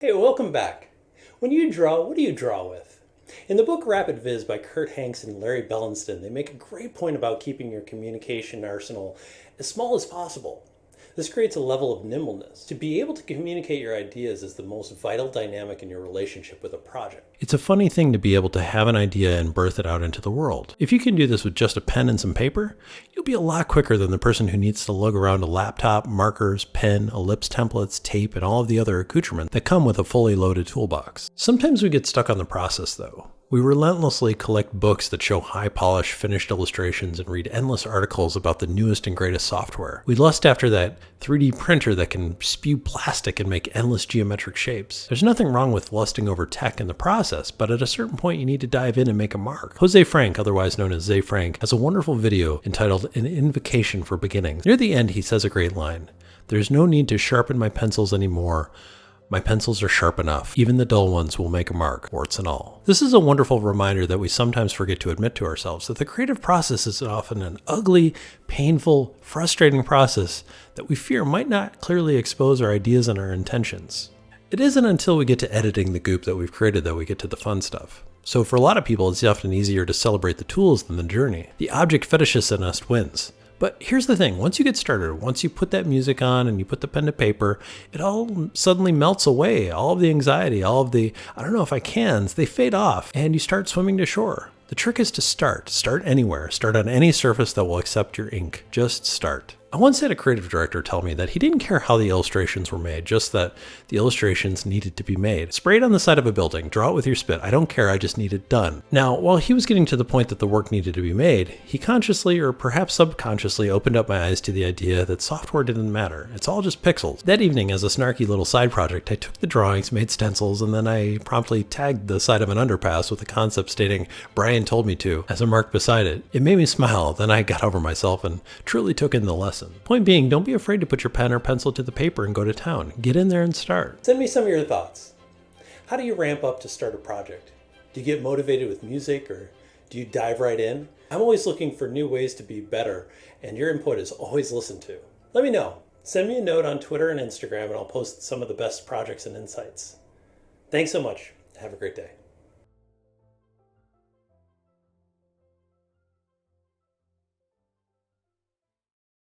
Hey, welcome back. When you draw, what do you draw with? In the book Rapid Viz by Kurt Hanks and Larry Bellenston, they make a great point about keeping your communication arsenal as small as possible. This creates a level of nimbleness. To be able to communicate your ideas is the most vital dynamic in your relationship with a project. It's a funny thing to be able to have an idea and birth it out into the world. If you can do this with just a pen and some paper, you'll be a lot quicker than the person who needs to lug around a laptop, markers, pen, ellipse templates, tape, and all of the other accoutrements that come with a fully loaded toolbox. Sometimes we get stuck on the process though. We relentlessly collect books that show high-polished, finished illustrations and read endless articles about the newest and greatest software. We lust after that 3D printer that can spew plastic and make endless geometric shapes. There's nothing wrong with lusting over tech in the process, but at a certain point you need to dive in and make a mark. Jose Frank, otherwise known as Zay Frank, has a wonderful video entitled An Invocation for Beginnings. Near the end, he says a great line: "There's no need to sharpen my pencils anymore. My pencils are sharp enough. Even the dull ones will make a mark, warts and all." This is a wonderful reminder that we sometimes forget to admit to ourselves, that the creative process is often an ugly, painful, frustrating process that we fear might not clearly expose our ideas and our intentions. It isn't until we get to editing the goop that we've created that we get to the fun stuff. So for a lot of people, it's often easier to celebrate the tools than the journey. The object fetishist in us wins. But here's the thing, once you get started, once you put that music on and you put the pen to paper, it all suddenly melts away. All of the anxiety, all of the, I don't know if I cans, they fade off and you start swimming to shore. The trick is to start. Start anywhere. Start on any surface that will accept your ink. Just start. I once had a creative director tell me that he didn't care how the illustrations were made, just that the illustrations needed to be made. Spray it on the side of a building, draw it with your spit. I don't care, I just need it done. Now, while he was getting to the point that the work needed to be made, he consciously or perhaps subconsciously opened up my eyes to the idea that software didn't matter. It's all just pixels. That evening, as a snarky little side project, I took the drawings, made stencils, and then I promptly tagged the side of an underpass with a concept stating "Brian told me to" as a mark beside it. It made me smile, then I got over myself and truly took in the lesson. Point being, don't be afraid to put your pen or pencil to the paper and go to town. Get in there and start. Send me some of your thoughts. How do you ramp up to start a project? Do you get motivated with music, or do you dive right in? I'm always looking for new ways to be better, and your input is always listened to. Let me know. Send me a note on Twitter and Instagram, and I'll post some of the best projects and insights. Thanks so much. Have a great day.